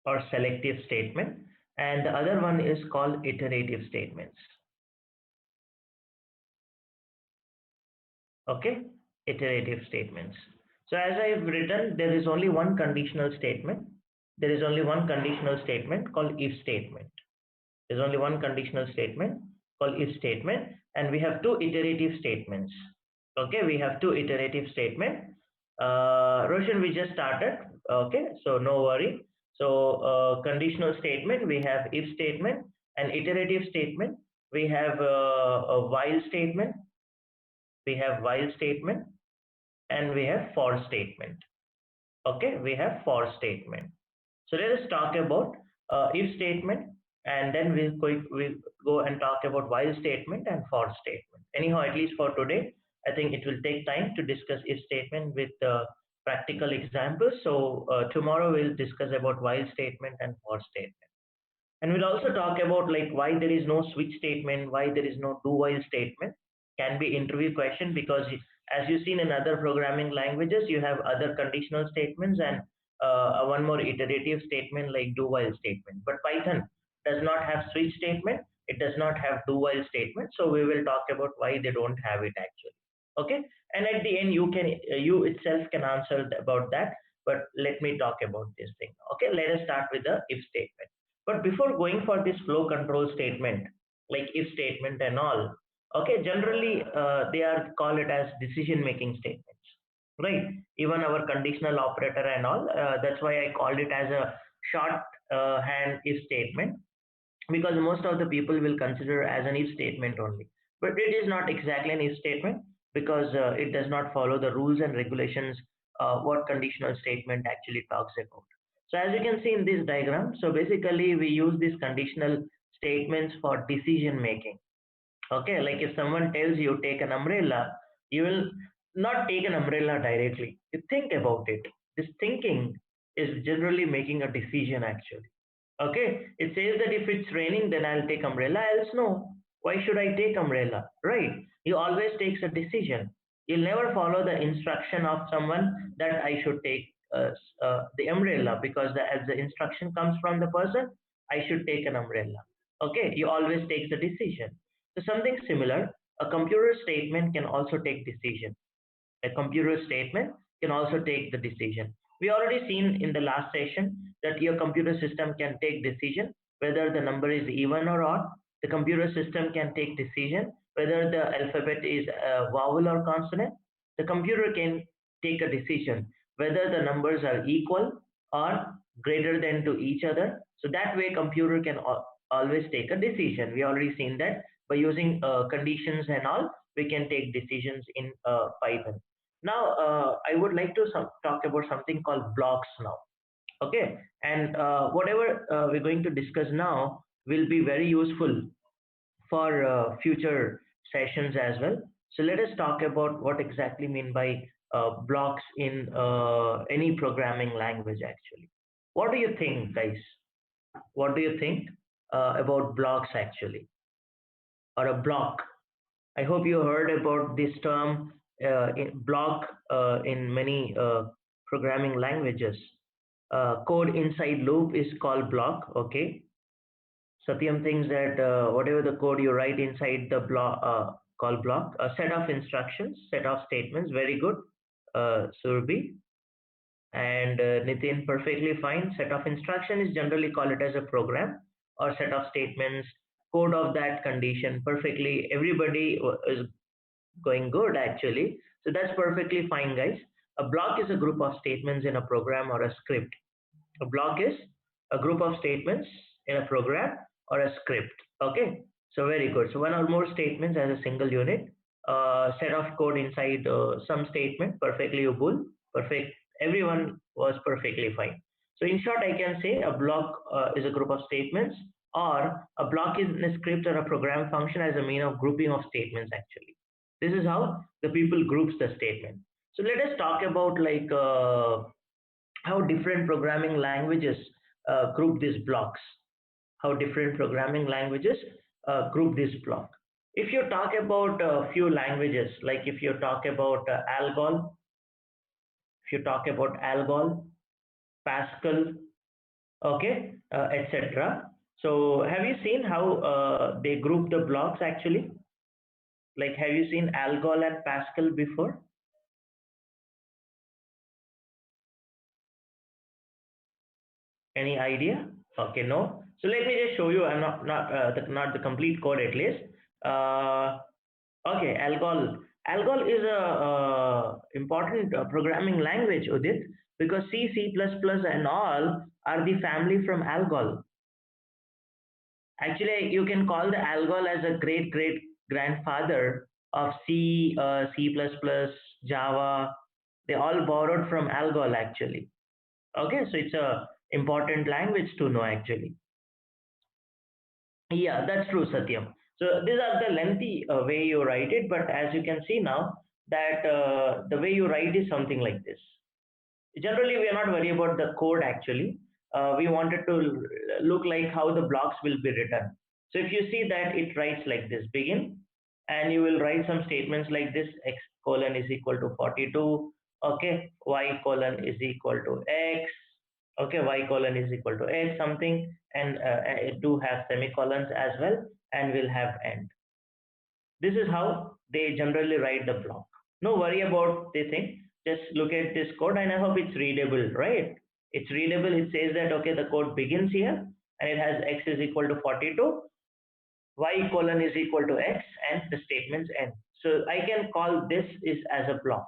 or selective statement, and the other one is called iterative statements. Okay, iterative statements. So as I've written, there is only one conditional statement. There is only one conditional statement called if statement. There's only one conditional statement called if statement, and we have two iterative statements. Okay, we have two iterative statements. Roshan, we just started. Okay, so no worry. So conditional statement, we have if statement, and iterative statement, we have a while statement, we have while statement, and we have for statement. Okay, we have for statement. So let us talk about if statement, and then we'll go and talk about while statement and for statement. Anyhow, at least for today, I think it will take time to discuss if statement with practical examples. So tomorrow we'll discuss about while statement and for statement. And we'll also talk about like why there is no switch statement, why there is no do while statement. Can be interview question, because as you've seen in other programming languages, you have other conditional statements and one more iterative statement like do while statement. But Python does not have switch statement. It does not have do while statement. So we will talk about why they don't have it actually. Okay. And at the end, you itself can answer about that. But let me talk about this thing. Okay. Let us start with the if statement. But before going for this flow control statement, like if statement and all, okay, generally they are call it as decision making statements, right? Even our conditional operator and all, that's why I called it as a short hand if statement, because most of the people will consider as an if statement only. But it is not exactly an if statement, because it does not follow the rules and regulations what conditional statement actually talks about. So as you can see in this diagram, so basically we use these conditional statements for decision making. Okay, like if someone tells you take an umbrella, you will not take an umbrella directly. You think about it. This thinking is generally making a decision actually. Okay, it says that if it's raining, then I'll take umbrella, else no. Why should I take umbrella? Right? You always takes a decision. You'll never follow the instruction of someone that I should take the umbrella, because as the instruction comes from the person, I should take an umbrella. Okay, you always take the decision. So something similar, a computer statement can also take decision. A computer statement can also take the decision. We already seen in the last session that your computer system can take decision whether the number is even or odd. The computer system can take decision whether the alphabet is a vowel or consonant. The computer can take a decision whether the numbers are equal or greater than to each other. So that way computer can always take a decision. We already seen that by using conditions and all, we can take decisions in Python. Now, I would like to talk about something called blocks now. Okay, and whatever we're going to discuss now will be very useful for future sessions as well. So let us talk about what exactly mean by blocks in any programming language actually. What do you think, guys? What do you think about blocks actually, or a block? I hope you heard about this term block in many programming languages. Code inside loop is called block. Okay, Satyam thinks that whatever the code you write inside the block, called block, a set of instructions, set of statements. Very good, Surbi. And Nitin, perfectly fine. Set of instruction is generally called it as a program, or set of statements, code of that condition. Perfectly, everybody is going good actually. So that's perfectly fine, guys. A block is a group of statements in a program or a script. A block is a group of statements in a program or a script. Okay, so very good. So one or more statements as a single unit, set of code inside some statement, perfectly ubul, perfect. Everyone was perfectly fine. So in short, I can say a block is a group of statements, or a block is a script or a program function as a mean of grouping of statements actually. This is how the people groups the statement. So let us talk about like how different programming languages group these blocks. How different programming languages group this block. If you talk about a few languages, like if you talk about Algol, if you talk about Algol, Pascal, okay, etc. So have you seen how they group the blocks actually? Like, have you seen Algol and Pascal before? Any idea? Okay, no. So let me just show you. I'm not the complete code at least. Uh, okay, Algol. Algol is a important programming language, Udit, because C, C++, and all are the family from Algol. Actually, you can call the Algol as a great great grandfather of C, C++, Java. They all borrowed from Algol actually. Okay, so it's a important language to know actually. Yeah, that's true, Satyam. So these are the lengthy way you write it, but as you can see now that the way you write is something like this. Generally, we are not worried about the code actually. We wanted to look like how the blocks will be written. So if you see that it writes like this, begin, and you will write some statements like this, x colon is equal to 42, okay, y colon is equal to x, okay, y colon is equal to x something, and it do have semicolons as well, and will have end. This is how they generally write the block. No worry about the thing. Just look at this code and I hope it's readable, right? It's readable. It says that, okay, the code begins here and it has x is equal to 42, y colon is equal to x, and the statements end. So I can call this is as a block,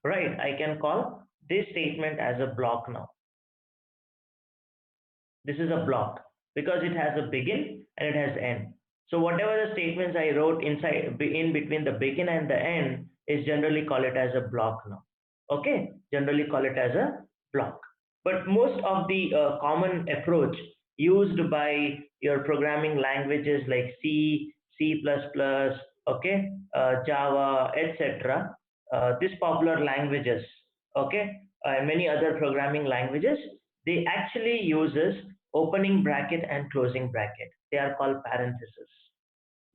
right? I can call this statement as a block now. This is a block because it has a begin and it has end. So whatever the statements I wrote inside in between the begin and the end is generally call it as a block now. Okay, generally call it as a block. But most of the common approach used by your programming languages like C, C++, okay, Java, etc. These popular languages, okay, and many other programming languages, they actually uses opening bracket and closing bracket. They are called parentheses.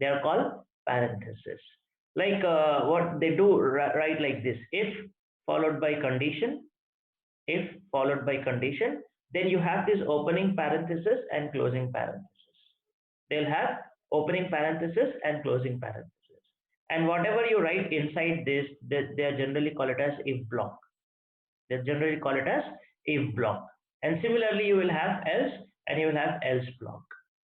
They are called parentheses. Like what they do, write like this: if followed by condition, if followed by condition, then you have this opening parenthesis and closing parenthesis. They'll have opening parenthesis and closing parenthesis. And whatever you write inside this, they are generally call it as if block. They generally call it as if block. And similarly, you will have else and you will have else block.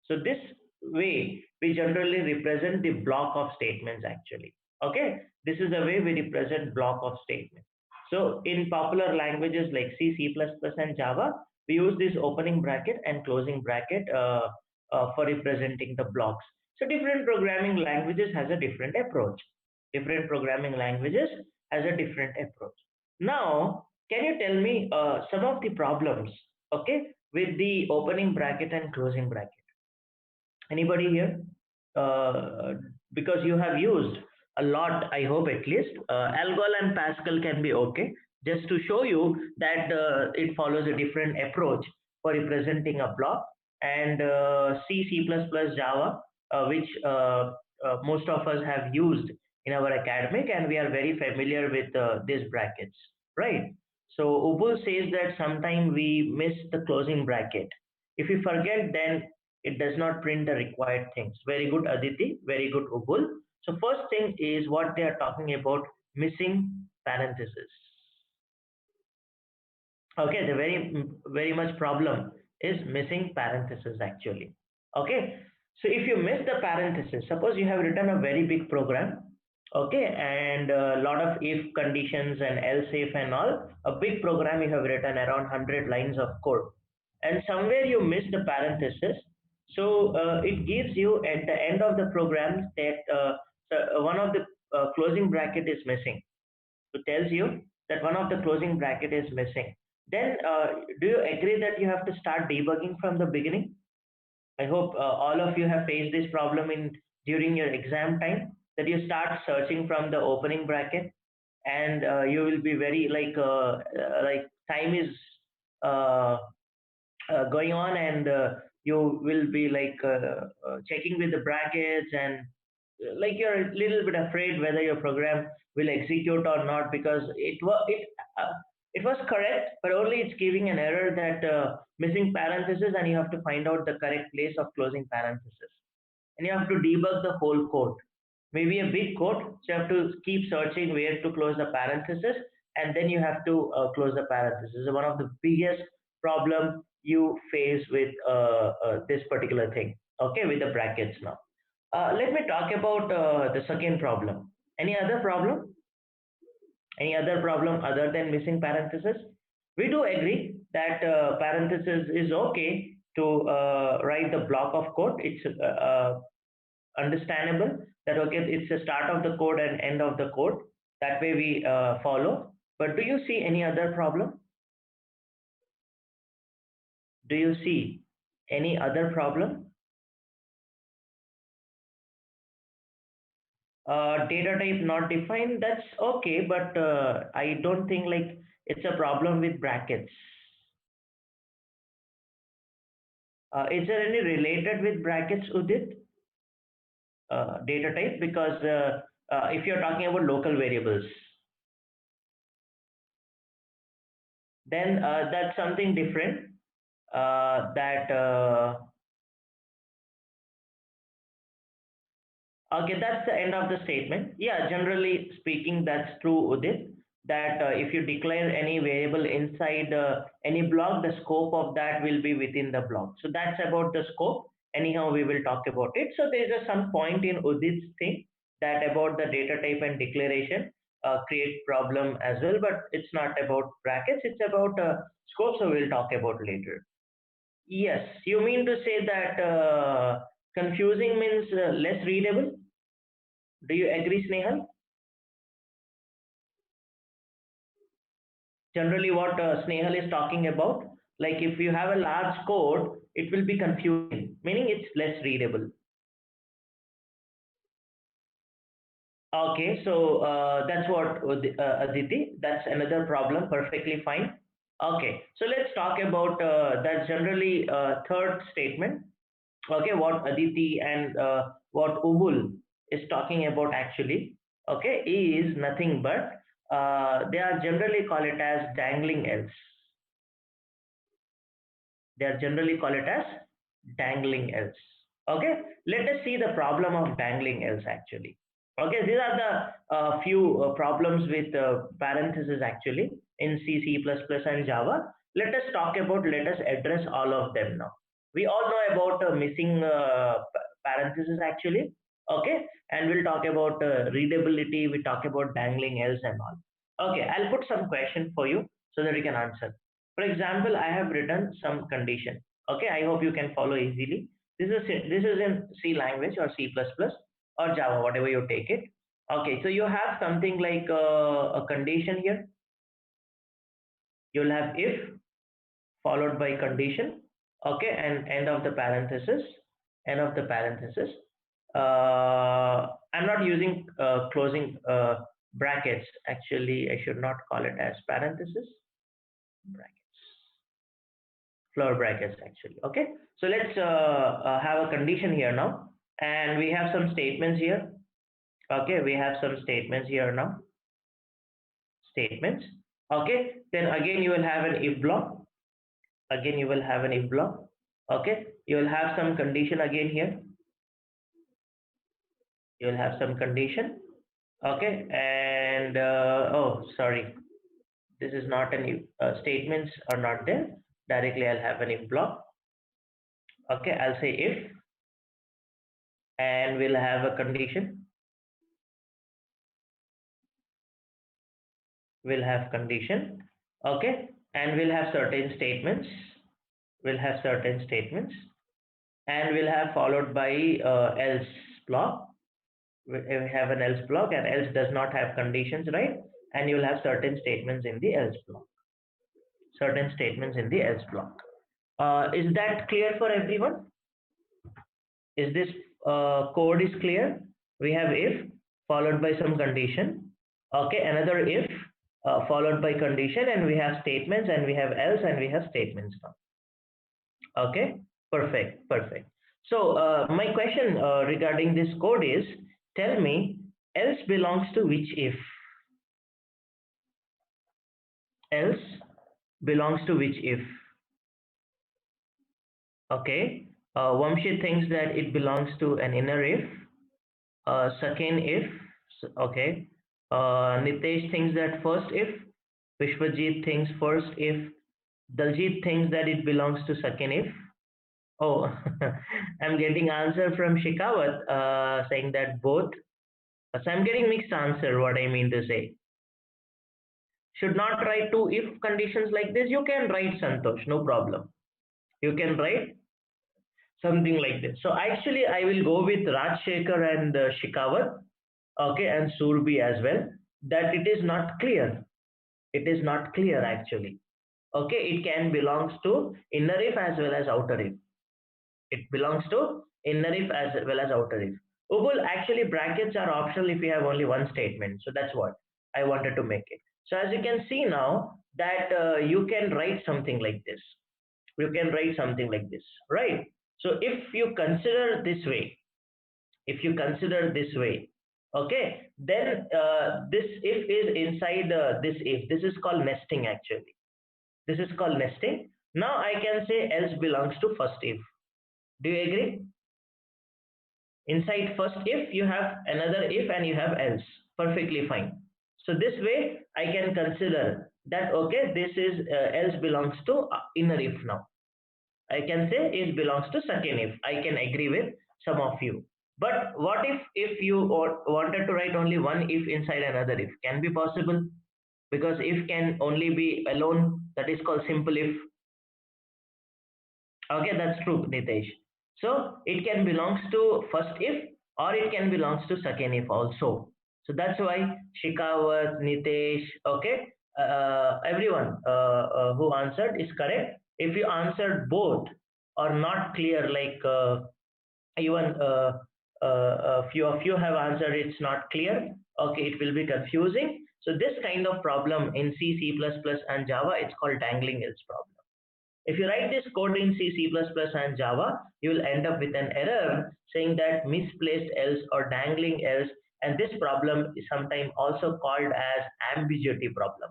So this way, we generally represent the block of statements actually. Okay, this is the way we represent block of statements. So in popular languages like C, C++, and Java, we use this opening bracket and closing bracket for representing the blocks. So different programming languages has a different approach. Different programming languages has a different approach. Now, can you tell me some of the problems, okay, with the opening bracket and closing bracket? Anybody here? Uh, because you have used a lot, I hope at least. Algol and Pascal can be okay. Just to show you that it follows a different approach for representing a block, and C, C++, Java, which most of us have used in our academic, and we are very familiar with these brackets, right? So Ubul says that sometimes we miss the closing bracket. If we forget, then it does not print the required things. Very good, Aditi. Very good, Ubul. So first thing is what they are talking about, missing parentheses. Okay, the very much problem is missing parentheses actually. Okay, so if you miss the parentheses, suppose you have written a very big program, okay, and a lot of if conditions and else if and all, a big program you have written around 100 lines of code, and somewhere you miss the parenthesis, so it gives you at the end of the program that one of the closing bracket is missing. It tells you that one of the closing bracket is missing. Then do you agree that you have to start debugging from the beginning? I hope all of you have faced this problem in during your exam time, that you start searching from the opening bracket, and you will be very like time is uh, going on, and you will be checking with the brackets, and like you're a little bit afraid whether your program will execute or not, because uh, It was correct, but only it's giving an error that missing parenthesis, and you have to find out the correct place of closing parenthesis. And you have to debug the whole code. Maybe a big code, so you have to keep searching where to close the parenthesis, and then you have to close the parenthesis. One of the biggest problem you face with this particular thing. Okay, with the brackets now. Let me talk about the second problem. Any other problem? Any other problem other than missing parenthesis? We do agree that parenthesis is okay to write the block of code. It's understandable that okay, it's the start of the code and end of the code. That way we follow. But do you see any other problem? Do you see any other problem? Data type not defined, that's okay, but I don't think like it's a problem with brackets. Is there any related with brackets, Udit? Data type, because if you're talking about local variables, then that's something different. That Okay, that's the end of the statement. Yeah, generally speaking, that's true, Udit. That if you declare any variable inside any block, the scope of that will be within the block. So that's about the scope. Anyhow, we will talk about it. So there's some point in Udit's thing that about the data type and declaration create problem as well, but it's not about brackets. It's about scope. So we'll talk about later. Yes, you mean to say that confusing means less readable? Do you agree, Snehal? Generally, what Snehal is talking about, like if you have a large code, it will be confusing, meaning it's less readable. Okay, so that's what Aditi. That's another problem. Perfectly fine. Okay, so let's talk about that generally third statement. Okay, what Aditi and what Ubul is talking about actually, okay, is nothing but they are generally call it as dangling else. They are generally call it as dangling else. Okay, let us see the problem of dangling else actually. Okay, these are the few problems with parentheses actually in C, C++, and Java. Let us talk about, let us address all of them now. We all know about missing parentheses actually. Okay, and we'll talk about readability, we talk about dangling else and all. Okay, I'll put some question for you so that you can answer. For example, I have written some condition. Okay, I hope you can follow easily. This is in C language or C++ or Java, whatever you take it. Okay, so you have something like a condition here. You'll have if followed by condition. Okay, and end of the parenthesis. End of the parenthesis. I'm not using closing brackets. Actually, I should not call it as parenthesis. Brackets. Floor brackets actually. Okay, so let's have a condition here now, and we have some statements here. Okay, we have some statements here now. Statements. Okay, then again you will have an if block. Again you will have an if block. Okay, you will have some condition again here. You will have some condition. Okay, and oh sorry, this is not any statements are not there. Directly I'll have an if block. Okay, I'll say if, and we'll have a condition. We'll have condition. Okay, and we'll have certain statements. We'll have certain statements, and we'll have followed by else block. We have an else block, and else does not have conditions, right? And you'll have certain statements in the else block. Certain statements in the else block. Is that clear for everyone? Is this code is clear? We have if followed by some condition. Okay, another if followed by condition, and we have statements, and we have else, and we have statements now. Okay, perfect, perfect. So my question regarding this code is, tell me, else belongs to which if? Else belongs to which if? Okay, Vamshi thinks that it belongs to an inner if, second if, okay. Nitesh thinks that first if, Vishwajit thinks first if, Daljit thinks that it belongs to second if. Oh, I'm getting answer from Shikawat saying that both. So I'm getting mixed answer, what I mean to say. Should not write two if conditions like this. You can write Santosh, no problem. You can write something like this. So actually, I will go with Rajshekhar and Shikawat, okay, and Surbi as well. That it is not clear. It is not clear actually. Okay, it can belongs to inner if as well as outer if. It belongs to inner if as well as outer if. Ubul, actually brackets are optional if you have only one statement. So that's what I wanted to make it. So as you can see now that you can write something like this. You can write something like this, right? So if you consider this way, if you consider this way, okay, then this if is inside this if. This is called nesting actually. This is called nesting. Now I can say else belongs to first if. Do you agree? Inside first if you have another if and you have else. Perfectly fine. So this way I can consider that okay, this is else belongs to inner if now. I can say it belongs to second if. I can agree with some of you. But what if you wanted to write only one if inside another if? Can be possible, because if can only be alone. That is called simple if. Okay, that's true, Nitesh. So it can belongs to first if or it can belongs to second if also. So that's why Shikawat, Nitesh, okay, everyone who answered is correct. If you answered both or not clear, like even a few of you have answered it's not clear, okay, it will be confusing. So this kind of problem in C, C++ and Java, it's called dangling else problem. If you write this code in C, C++ and Java, you will end up with an error saying that misplaced else or dangling else, and this problem is sometimes also called as ambiguity problem.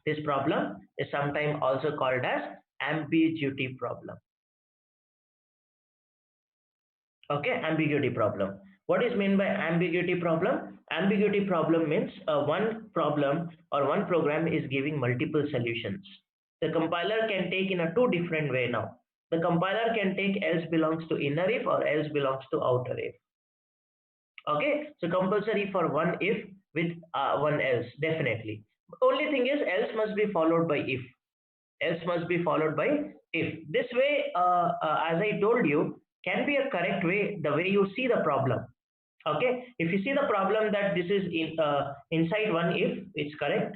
This problem is sometimes also called as ambiguity problem. Okay, ambiguity problem. What is meant by ambiguity problem? Ambiguity problem means one problem or one program is giving multiple solutions. The compiler can take in a two different way now. The compiler can take else belongs to inner if or else belongs to outer if. Okay, so compulsory for one if with one else, definitely. Only thing is else must be followed by if. Else must be followed by if. This way, as I told you, can be a correct way, the way you see the problem. Okay, if you see the problem that this is inside one if, it's correct.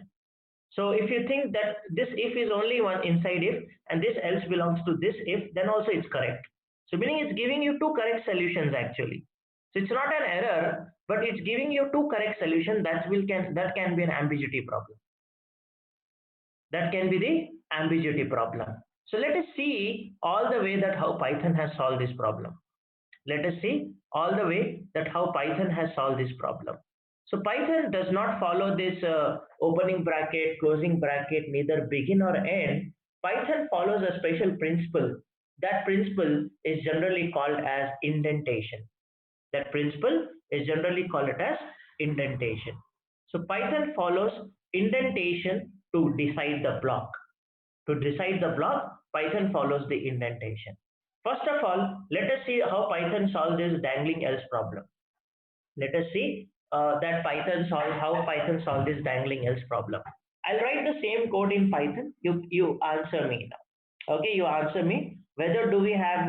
So if you think that this if is only one inside if and this else belongs to this if, then also it's correct. So meaning it's giving you two correct solutions actually. So it's not an error, but it's giving you two correct solutions. That can be an ambiguity problem. That can be the ambiguity problem. So let us see all the way that how Python has solved this problem. Let us see all the way that how Python has solved this problem. So Python does not follow this opening bracket, closing bracket, neither begin or end. Python follows a special principle. That principle is generally called as indentation. That principle is generally called it as indentation. So Python follows indentation to decide the block. To decide the block, Python follows the indentation. First of all, let us see how Python solves this dangling else problem. Let us see how Python solves this dangling else problem. I'll write the same code in Python. You answer me now. Okay, you answer me whether do we have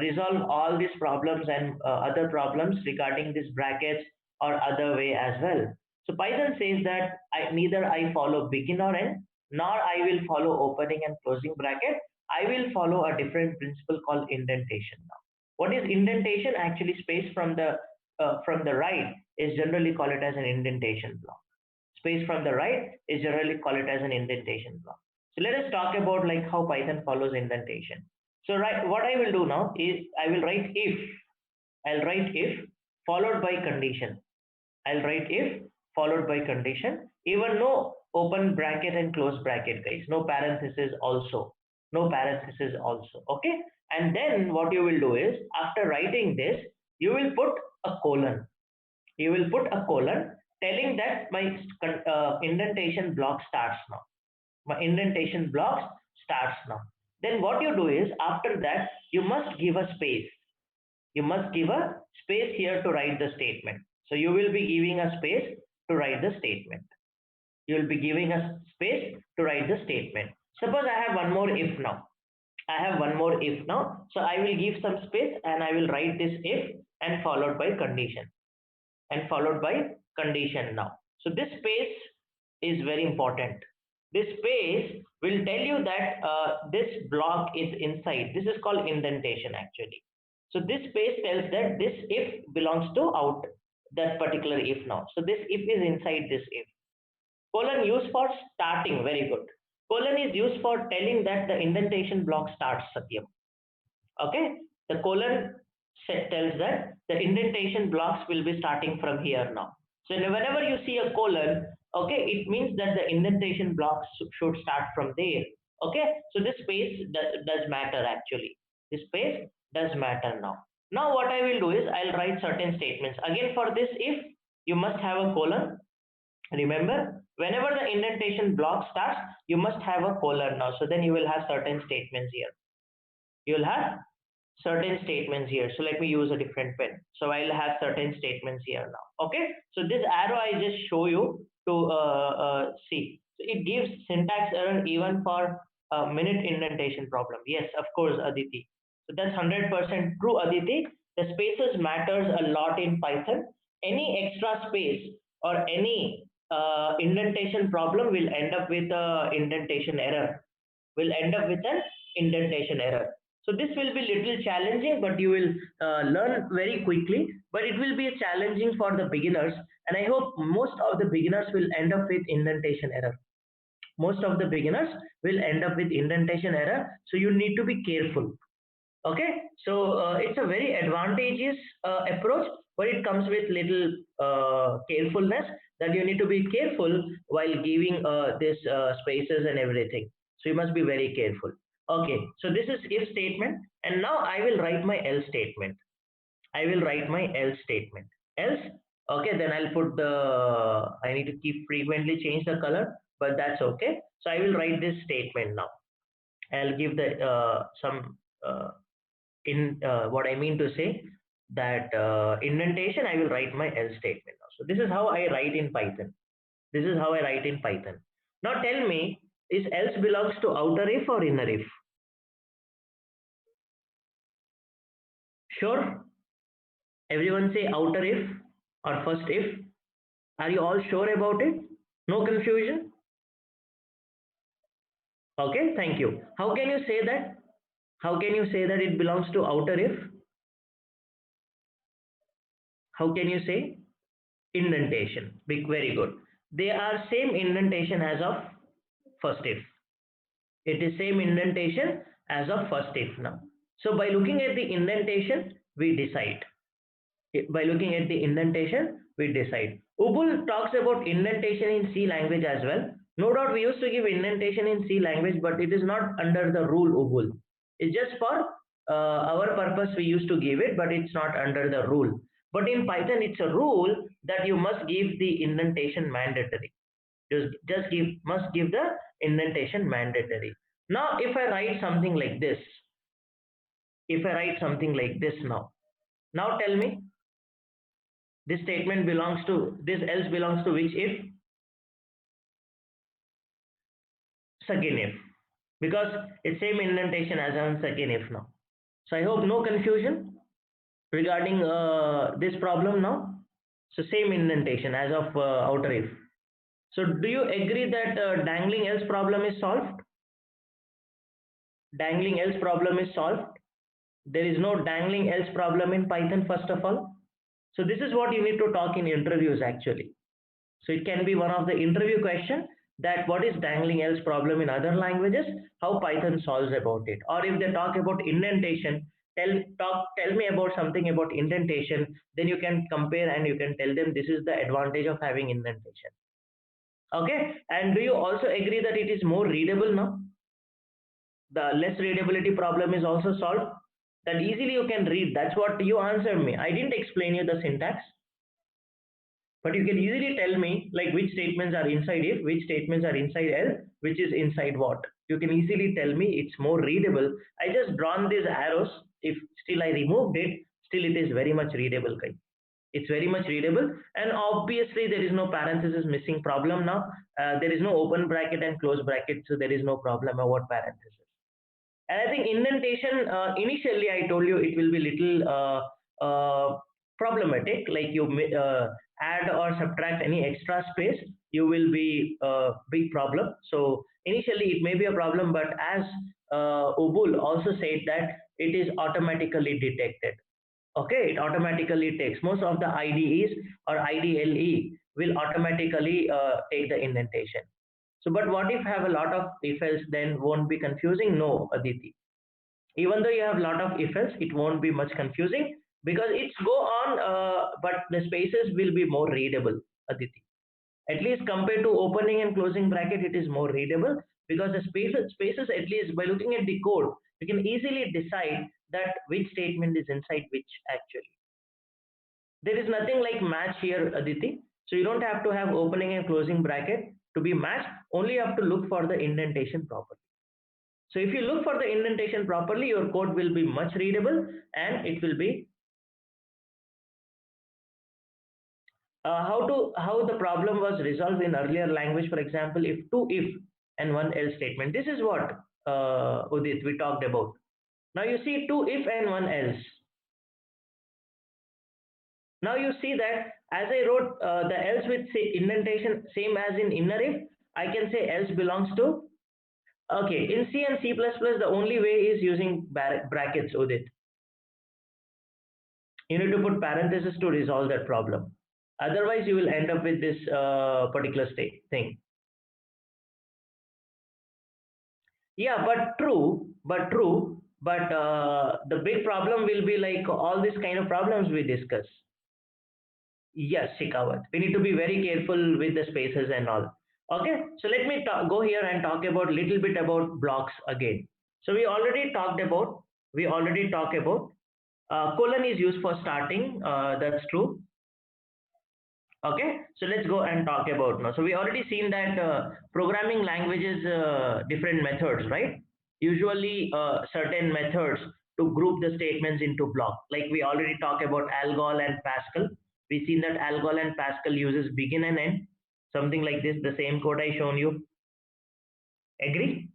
resolve all these problems and other problems regarding these brackets or other way as well. So Python says that neither I follow begin or end, nor I will follow opening and closing bracket. I will follow a different principle called indentation now. What is indentation? Actually, space from the right is generally called it as an indentation block. Space from the right is generally called it as an indentation block. So let us talk about like how Python follows indentation. So right, what I will do now is I will write if. I'll write if followed by condition. I'll write if followed by condition. Even though open bracket and close bracket, guys. No parenthesis also. No parenthesis also. Okay. And then what you will do is, after writing this, you will put a colon. You will put a colon telling that my indentation block starts now. My indentation blocks starts now. Then what you do is, after that, you must give a space. You must give a space here to write the statement. So you will be giving a space to write the statement. You will be giving a space to write the statement. Suppose I have one more if now. I have one more if now. So I will give some space and I will write this if and followed by condition, and followed by condition now. So this space is very important. This space will tell you that this block is inside. This is called indentation actually. So this space tells that this if belongs to out that particular if now. So this if is inside this if. Colon used for starting, very good. Colon is used for telling that the indentation block starts, Satyam. Okay, the colon tells that the indentation blocks will be starting from here now. So whenever you see a colon, okay, it means that the indentation blocks should start from there. Okay, so this space does matter actually. This space does matter now. Now what I will do is I'll write certain statements. Again for this if, you must have a colon. Remember, whenever the indentation block starts, you must have a colon now. So then you will have certain statements here. You will have certain statements here. So let me use a different pen. So I'll have certain statements here now. Okay. So this arrow I just show you to see. So it gives syntax error even for a minute indentation problem. Yes, of course, Aditi. So that's 100% true, Aditi. The spaces matters a lot in Python. Any extra space or any indentation problem will end up with a indentation error. Will end up with an indentation error. So this will be little challenging, but you will learn very quickly. But it will be challenging for the beginners, and I hope most of the beginners will end up with indentation error. Most of the beginners will end up with indentation error, so you need to be careful. Okay, so it's a very advantageous approach, but it comes with little carefulness, that you need to be careful while giving this spaces and everything. So you must be very careful. Okay, so this is if statement, and now I will write my else statement. I will write my else statement. Else, okay, then I'll put the, I need to keep frequently change the color, but that's okay. So I will write this statement now. I'll give the some in what I mean to say, that indentation, I will write my else statement now. So this is how I write in Python. This is how I write in Python. Now tell me, is else belongs to outer if or inner if? Sure? Everyone say outer if or first if. Are you all sure about it? No confusion? Okay, thank you. How can you say that? How can you say that it belongs to outer if? How can you say? Indentation. Big, very good. They are same indentation as of first if. It is same indentation as of first if now. So by looking at the indentation, we decide. By looking at the indentation, we decide. Ubul talks about indentation in C language as well. No doubt we used to give indentation in C language, but it is not under the rule, Ubul. It's just for our purpose we used to give it, but it's not under the rule. But in Python, it's a rule that you must give the indentation mandatory. Just must give the indentation mandatory. Now, if I write something like this, now tell me, this statement belongs to, this else belongs to which if? Second if, because it's same indentation as on second if now. So I hope no confusion regarding this problem now. So same indentation as of outer if. So do you agree that dangling else problem is solved? Dangling else problem is solved. There is no dangling else problem in Python, first of all. So this is what you need to talk in interviews actually. So it can be one of the interview question, that what is dangling else problem in other languages, how Python solves about it. Or if they talk about indentation, tell me about something about indentation, then you can compare and you can tell them this is the advantage of having indentation. Okay, and do you also agree that it is more readable now? The less readability problem is also solved. That easily you can read. That's what you answered me. I didn't explain you the syntax, but you can easily tell me like which statements are inside if, which statements are inside else, which is inside what. You can easily tell me. It's more readable. I just drawn these arrows. If still I removed it, still it is very much readable, guys. It's very much readable, and obviously there is no parenthesis missing problem now. There is no open bracket and close bracket, so there is no problem about parenthesis. And I think indentation, initially I told you it will be little problematic, like you add or subtract any extra space, you will be a big problem. So initially it may be a problem, but as Ubul also said that it is automatically detected. Okay, it automatically takes most of the IDEs or IDLE will automatically take the indentation. So, but what if have a lot of if else, then won't be confusing? No, Aditi. Even though you have a lot of if else, it won't be much confusing because it's go on, but the spaces will be more readable, Aditi. At least compared to opening and closing bracket, it is more readable because the spaces at least by looking at the code, you can easily decide that which statement is inside which actually. There is nothing like match here, Aditi. So you don't have to have opening and closing bracket to be matched. Only you have to look for the indentation properly. So if you look for the indentation properly, your code will be much readable and it will be how the problem was resolved in earlier language. For example, if two if and one else statement. This is what Udit we talked about. Now you see two if and one else. Now you see that as I wrote the else with say indentation same as in inner if, I can say else belongs to. Okay, in C and C++, the only way is using brackets, Udit. You need to put parentheses to resolve that problem. Otherwise, you will end up with this particular state thing. Yeah, but the big problem will be like all these kind of problems we discuss. Yes, Shikawat. We need to be very careful with the spaces and all. Okay, so let me go here and talk about little bit about blocks again. So we already talked about colon is used for starting. That's true. Okay, so let's go and talk about now. So we already seen that programming languages different methods, right? Usually certain methods to group the statements into block. Like we already talked about Algol and Pascal. We seen that Algol and Pascal uses begin and end, something like this. The same code I shown you. Agree?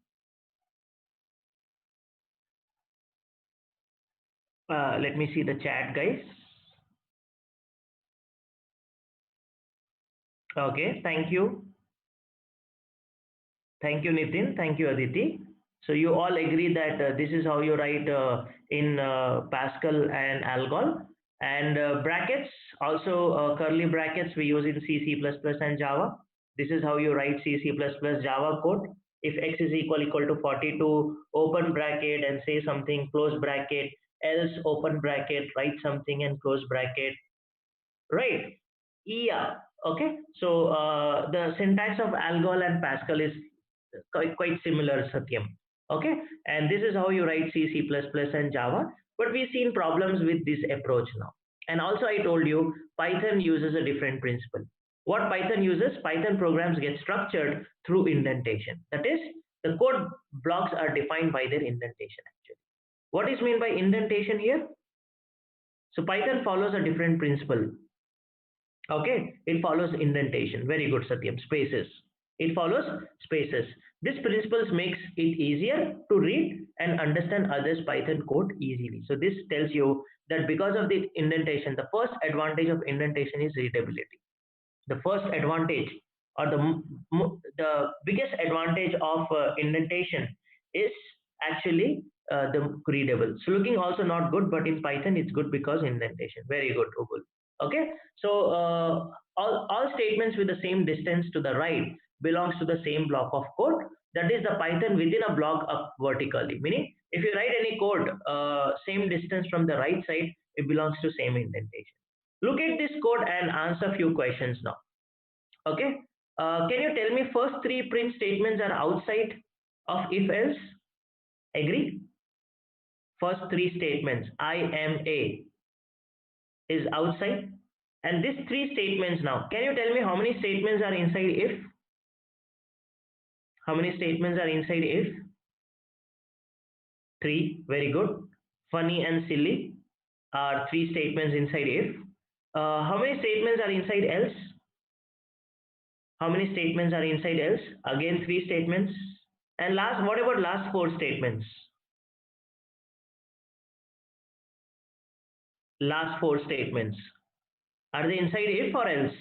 Let me see the chat, guys. Okay, thank you. Thank you, Nitin. Thank you, Aditi. So you all agree that this is how you write in Pascal and Algol. And brackets, also curly brackets we use in C, C++ and Java. This is how you write C, C++ Java code. If x is equal to 42, open bracket and say something, close bracket, else open bracket, write something and close bracket, right? Yeah, okay. So the syntax of Algol and Pascal is quite similar, Satyam. Okay, and this is how you write C, C++, and Java. But we've seen problems with this approach now. And also, I told you Python uses a different principle. What Python uses? Python programs get structured through indentation. That is, the code blocks are defined by their indentation. Actually, what is meant by indentation here? So Python follows a different principle. Okay, it follows indentation. Very good, Satyam. Spaces. It follows spaces. This principle makes it easier to read and understand others Python code easily. So this tells you that because of the indentation, the first advantage of indentation is readability. The first advantage or the biggest advantage of indentation is actually the readable. So looking also not good, but in Python it's good because indentation. Very good, Ubul. Okay, so all statements with the same distance to the right belongs to the same block of code. That is the Python within a block up vertically. Meaning, if you write any code same distance from the right side, it belongs to same indentation. Look at this code and answer few questions now. Okay, Can you tell me first three print statements are outside of if else? Agree? First three statements, I am a, is outside. And these three statements now, can you tell me how many statements are inside if? How many statements are inside if? Three, very good. Funny and silly are three statements inside if. How many statements are inside else? How many statements are inside else? Again, three statements. And last, what about last four statements? Last four statements. Are they inside if or else?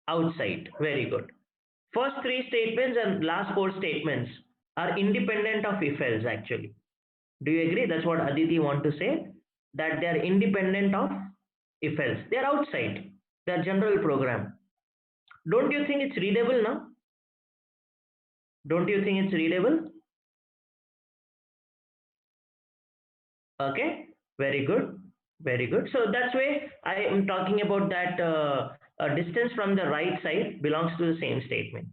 Outside. Very good. First three statements and last four statements are independent of if else actually. Do you agree? That's what Aditi want to say, that they are independent of if else. They are outside. They are general program. Don't you think it's readable now? Don't you think it's readable? Okay, very good, very good. So that's why I am talking about that a distance from the right side belongs to the same statement.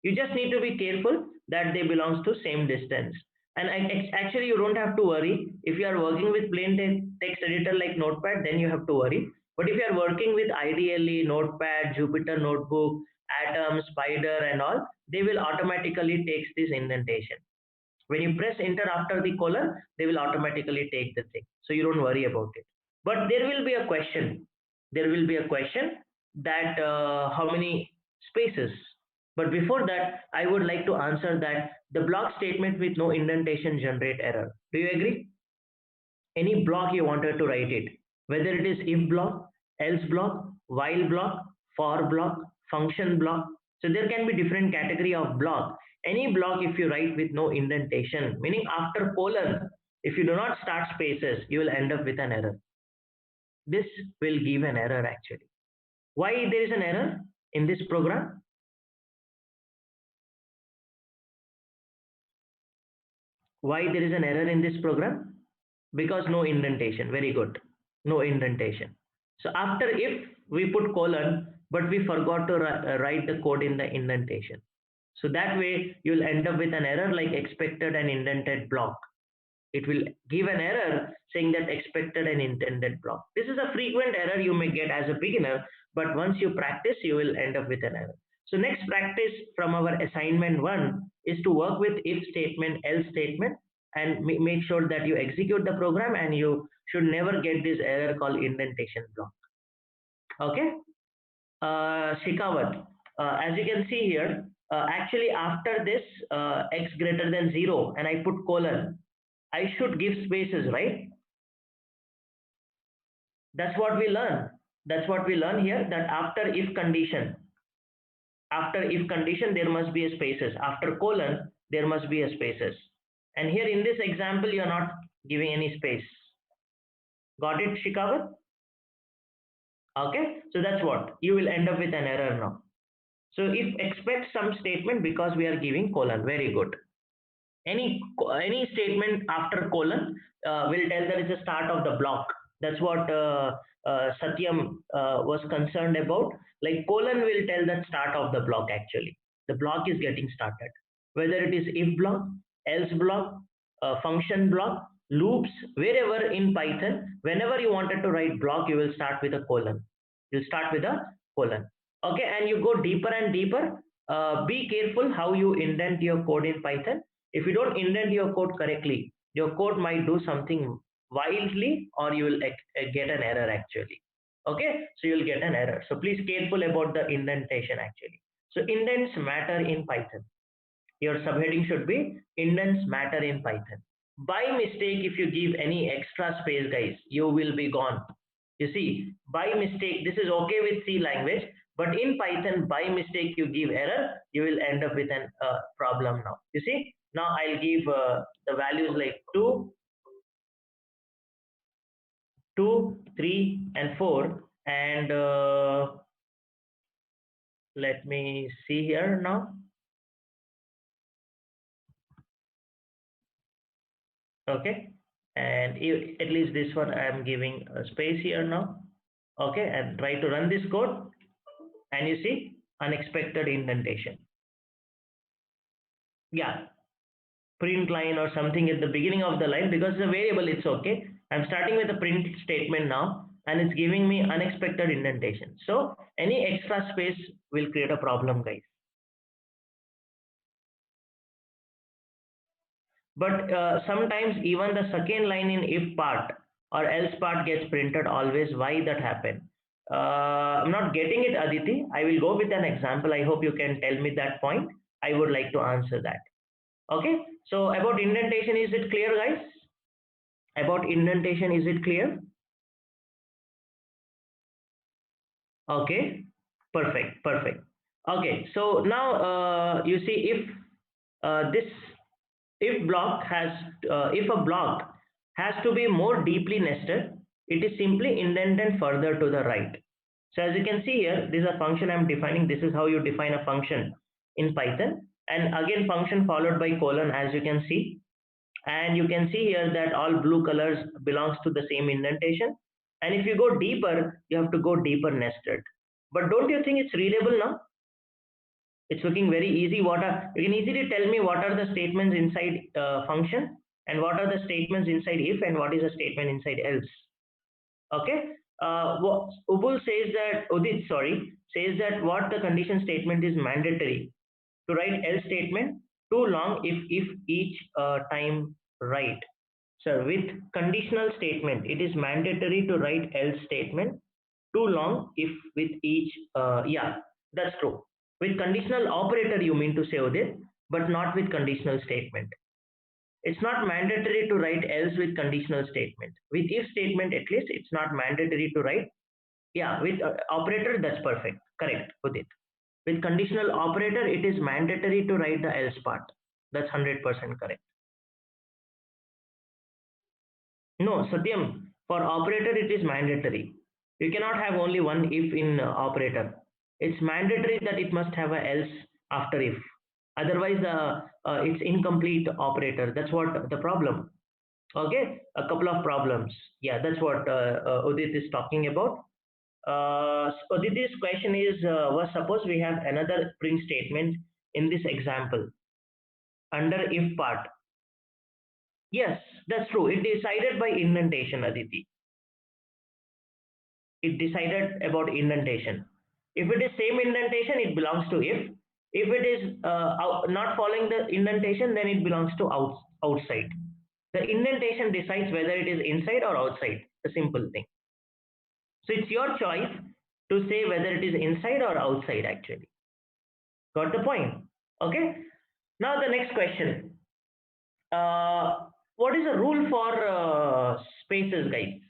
You just need to be careful that they belongs to same distance. And actually, you don't have to worry if you are working with plain text editor like Notepad. Then you have to worry. But if you are working with IDLE, Notepad, Jupyter Notebook, Atom, Spider, and all, they will automatically take this indentation. When you press enter after the colon, they will automatically take the thing. So you don't worry about it. But there will be a question. There will be a question that how many spaces. But before that, I would like to answer that the block statement with no indentation generate error. Do you agree? Any block you wanted to write it, whether it is if block, else block, while block, for block, function block. So there can be different category of block. Any block if you write with no indentation, meaning after colon, if you do not start spaces, you will end up with an error. This will give an error actually. Why there is an error in this program? Why there is an error in this program? Because no indentation. Very good. No indentation. So after if we put colon, but we forgot to write the code in the indentation. So that way you'll end up with an error like expected and indented block. It will give an error saying that expected and intended block. This is a frequent error you may get as a beginner, but once you practice, you will end up with an error. So next practice from our assignment 1 is to work with if statement, else statement, and make sure that you execute the program, and you should never get this error called indentation block. Okay, Shikawat, as you can see here, actually after this x greater than 0 and I put colon, I should give spaces, right? That's what we learn. That's what we learn here, that after if condition, there must be a spaces. After colon, there must be a spaces. And here in this example, you're not giving any space. Got it, Shikawat? Okay, so that's what you will end up with an error now. So if expect some statement, because we are giving colon, very good. Any statement after colon will tell that it's the start of the block. That's what Satyam was concerned about. Like colon will tell that start of the block actually. The block is getting started. Whether it is if block, else block, function block, loops, wherever in Python, whenever you wanted to write block, you will start with a colon. You'll start with a colon. Okay, and you go deeper and deeper. Be careful how you indent your code in Python. If you don't indent your code correctly, your code might do something wildly, or you will get an error actually. Okay, so you'll get an error. So please careful about the indentation actually. So indents matter in Python. Your subheading should be indents matter in Python. By mistake, if you give any extra space, guys, you will be gone. You see, by mistake, this is okay with C language, but in Python, by mistake, you give error, you will end up with an problem now. You see, now I'll give the values like 2, 3, and 4, and let me see here now. Okay, and at least this one I am giving a space here now. Okay, and try to run this code, and you see unexpected indentation. Yeah, print line or something at the beginning of the line, because it's a variable, it's okay. I'm starting with a print statement now, and it's giving me unexpected indentation. So any extra space will create a problem, guys. But sometimes even the second line in if part or else part gets printed always. Why that happen? I'm not getting it, Aditi. I will go with an example. I hope you can tell me that point. I would like to answer that. Okay. So about indentation, is it clear, guys? About indentation, is it clear? Okay. Perfect. Perfect. Okay. So now you see this if block has if a block has to be more deeply nested, it is simply indented further to the right. So as you can see here, this is a function I'm defining. This is how you define a function in Python, and again function followed by colon, as you can see. And you can see here that all blue colors belongs to the same indentation, and if you go deeper, you have to go deeper nested. But don't you think it's readable now? It's looking very easy. You can easily tell me what are the statements inside function, and what are the statements inside if, and what is a statement inside else. Okay. Ubul says that, Udit, sorry, says that what the condition statement is mandatory to write else statement too long if each time right. So with conditional statement, it is mandatory to write else statement too long if with each, yeah, that's true. With conditional operator, you mean to say, Udit, but not with conditional statement. It's not mandatory to write else with conditional statement. With if statement, at least, it's not mandatory to write. Yeah, with operator, that's perfect. Correct, Udit. With conditional operator, it is mandatory to write the else part. That's 100% correct. No, Satyam, for operator it is mandatory. You cannot have only one if in operator. It's mandatory that it must have a else after if. Otherwise, it's incomplete operator. That's what the problem. Okay, a couple of problems. Yeah, that's what Udit is talking about. So Udit's question is, was suppose we have another print statement in this example under if part. Yes, that's true. It decided by indentation, Aditi. It decided about indentation. If it is same indentation, it belongs to if. If it is not following the indentation, then it belongs to outside. The indentation decides whether it is inside or outside. A simple thing. So it's your choice to say whether it is inside or outside actually. Got the point? Okay. Now the next question. What is the rule for spaces, guys?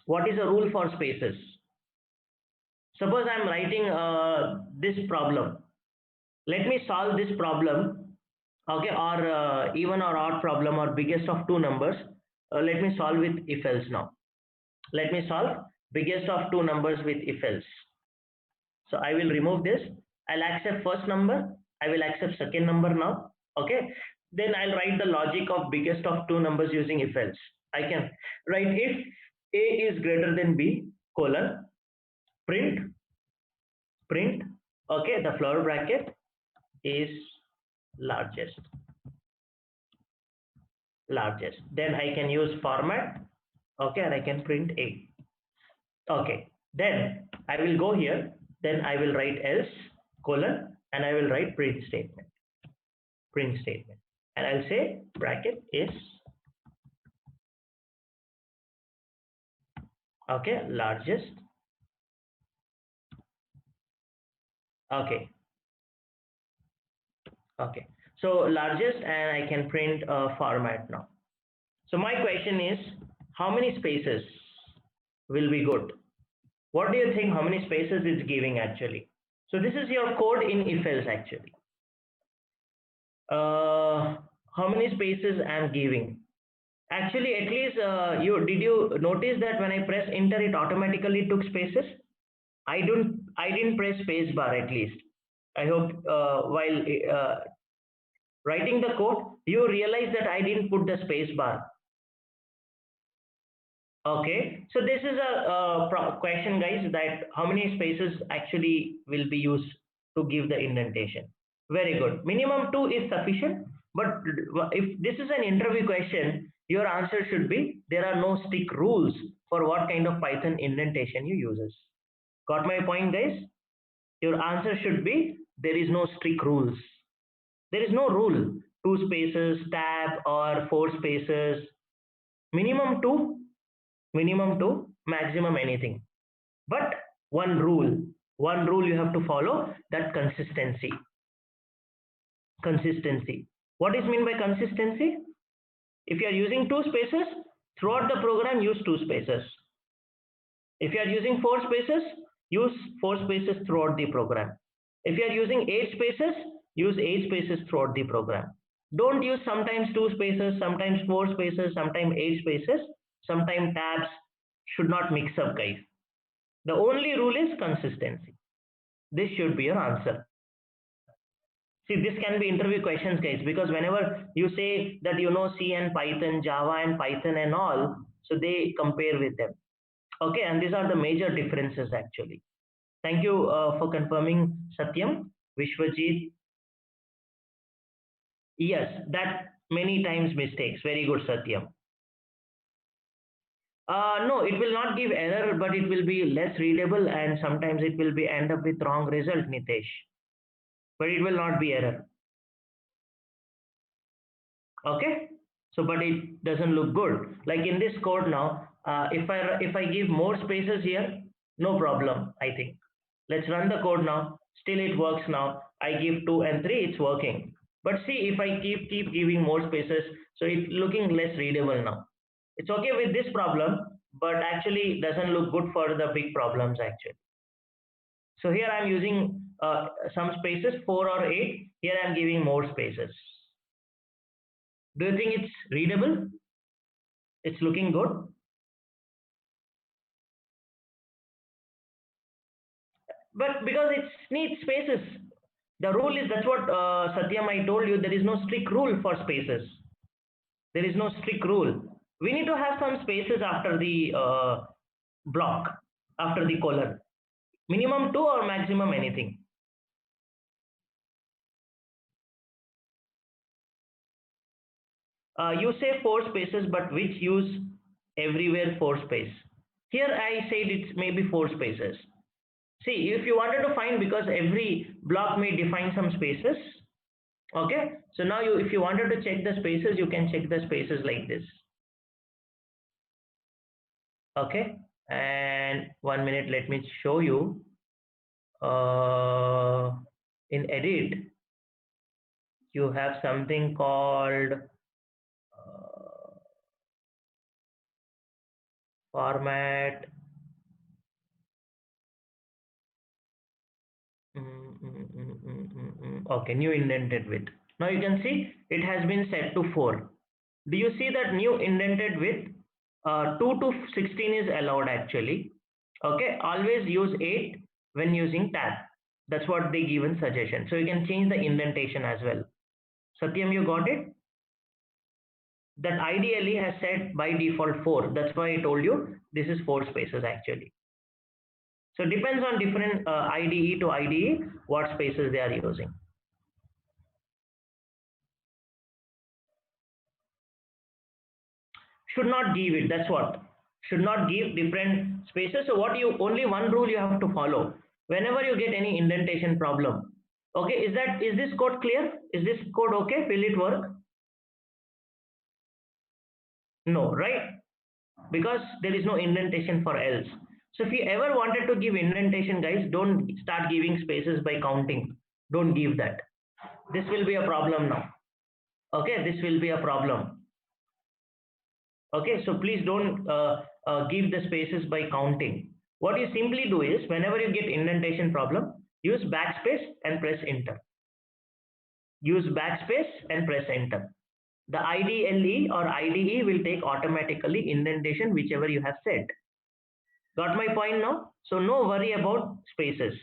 What is the rule for spaces? Suppose I'm writing this problem. Let me solve this problem, okay, or even or odd problem or biggest of two numbers. Let me solve with if else now. Let me solve biggest of two numbers with if else. So I will remove this. I'll accept first number. I will accept second number now. Okay. Then I'll write the logic of biggest of two numbers using if else. I can write if A is greater than B, colon, print, print, okay, the flower bracket is largest. Largest. Then I can use format, okay, and I can print A. Okay. Then I will go here. Then I will write else, colon, and I will write print statement. Print statement. And I'll say bracket is, okay, largest. Okay. Okay. So largest, and I can print format now. So my question is, how many spaces will be good? What do you think? How many spaces it's giving actually? So this is your code in if else actually. How many spaces I'm giving? Actually, at least you did you notice that when I press enter, it automatically took spaces? I didn't press space bar at least. I hope while writing the code, you realize that I didn't put the space bar. Okay, so this is a question, guys, that how many spaces actually will be used to give the indentation. Very good. Minimum two is sufficient, but if this is an interview question, your answer should be there are no strict rules for what kind of Python indentation you uses. Got my point, guys? Your answer should be there is no strict rules. There is no rule, two spaces, tab, or four spaces. Minimum two, maximum anything. But one rule you have to follow, that consistency. Consistency. What is mean by consistency? If you are using two spaces, throughout the program use two spaces. If you are using four spaces, use four spaces throughout the program. If you are using eight spaces, use eight spaces throughout the program. Don't use sometimes two spaces, sometimes four spaces, sometimes eight spaces, sometimes tabs. Should not mix up, guys. The only rule is consistency. This should be your answer. See, this can be interview questions, guys, because whenever you say that you know C and Python, Java and Python and all, so they compare with them. Okay, and these are the major differences actually. Thank you for confirming, Satyam. Vishwajit. Yes, that many times mistakes. Very good, Satyam. No, it will not give error, but it will be less readable and sometimes it will be end up with wrong result, Nitesh. But it will not be error. Okay, so but it doesn't look good. Like in this code now, if I give more spaces here, no problem. I think. Let's run the code now. Still it works now. I give 2 and 3, it's working. But see, if I keep giving more spaces, so it's looking less readable now. It's okay with this problem, but actually doesn't look good for the big problems actually. So here I'm using some spaces, 4 or 8. Here I'm giving more spaces. Do you think it's readable? It's looking good. But because it needs spaces, the rule is that's what Satyam I told you. There is no strict rule for spaces. There is no strict rule. We need to have some spaces after the block, after the colon. Minimum two or maximum anything. You say four spaces, but which use everywhere four space. Here I said it's maybe four spaces. See, if you wanted to find, because every block may define some spaces. Okay, so now if you wanted to check the spaces, you can check the spaces like this. Okay, and 1 minute, let me show you. In edit, you have something called format. Okay, new indented width. Now you can see it has been set to 4. Do you see that new indented width? 2 to 16 is allowed actually. Okay, always use 8 when using tab. That's what they give in suggestion. So you can change the indentation as well. Satyam, you got it? That ideally has set by default 4. That's why I told you this is 4 spaces actually. So it depends on different IDE to IDE what spaces they are using. Should not give it. That's what. Should not give different spaces. So what you only one rule you have to follow. Whenever you get any indentation problem. Okay, is this code clear? Is this code okay? Will it work? No, right? Because there is no indentation for else. So if you ever wanted to give indentation, guys, don't start giving spaces by counting. Don't give that. This will be a problem now. Okay, this will be a problem. Okay, so please don't give the spaces by counting. What you simply do is, whenever you get indentation problem, use backspace and press enter. Use backspace and press enter. The IDLE or IDE will take automatically indentation whichever you have set. Got my point now? So no worry about spaces.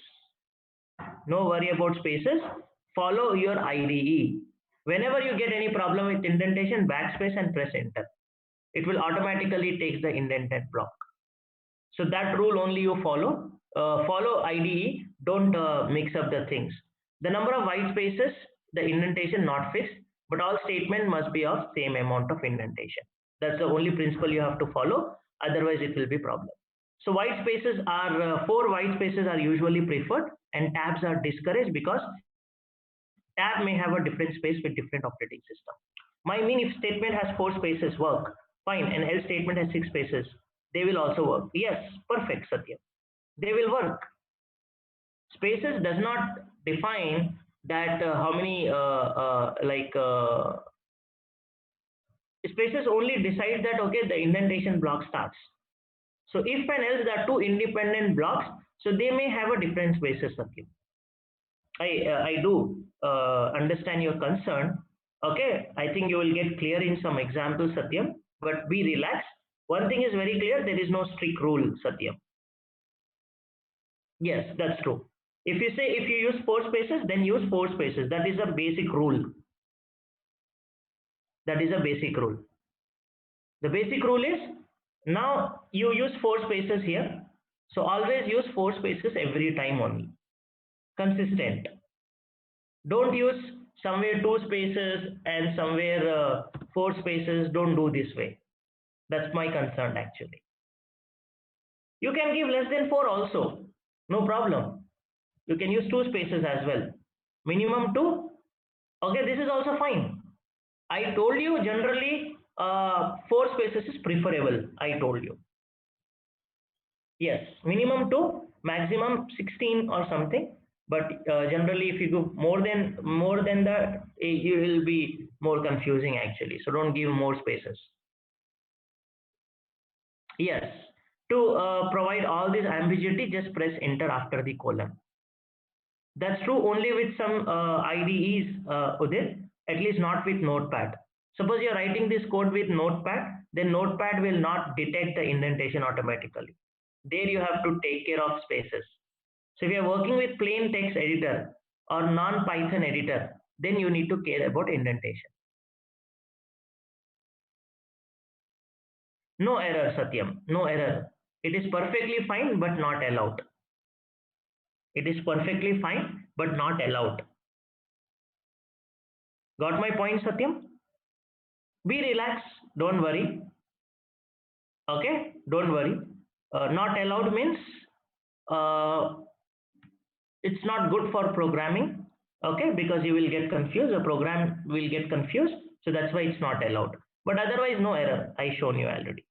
No worry about spaces. Follow your IDE. Whenever you get any problem with indentation, backspace and press enter. it will automatically take the indented block. So that rule only you follow. Follow IDE, don't mix up the things. The number of white spaces, the indentation not fixed, but all statement must be of same amount of indentation. That's the only principle you have to follow, otherwise it will be problem. So white spaces are, 4 white spaces are usually preferred and tabs are discouraged because tab may have a different space with different operating system. My mean if statement has 4 spaces work, fine, and else statement has 6 spaces, they will also work. Yes, perfect, Satya. They will work. Spaces does not define that how many spaces only decide that okay the indentation block starts. So if and else there are 2 independent blocks, so they may have a different spaces, Satya. I do understand your concern. Okay, I think you will get clear in some examples, Satyam, but be relaxed. One thing is very clear, there is no strict rule, Satyam. Yes, that's true. If you say if you use 4 spaces, then use 4 spaces. That is a basic rule. That is a basic rule. The basic rule is now you use 4 spaces here. So always use 4 spaces every time only. Consistent. Don't use somewhere 2 spaces and somewhere 4 spaces. Don't do this way. That's my concern actually. You can give less than 4 also. No problem. You can use 2 spaces as well. Minimum 2. Okay, this is also fine. I told you generally 4 spaces is preferable. I told you. Yes, minimum 2, maximum 16 or something. But generally, if you go more than that, it will be more confusing actually. So don't give more spaces. Yes, to provide all this ambiguity, just press enter after the colon. That's true only with some IDEs, Udit, at least not with Notepad. Suppose you're writing this code with Notepad, then Notepad will not detect the indentation automatically. There you have to take care of spaces. So if you're working with plain text editor or non-Python editor, then you need to care about indentation. No error, Satyam, no error. It is perfectly fine, but not allowed. It is perfectly fine, but not allowed. Got my point, Satyam? Be relaxed, don't worry. Okay, don't worry. Not allowed means uh, it's not good for programming. Okay, because you will get confused, the program will get confused. So that's why it's not allowed. But otherwise, no error. I shown you already.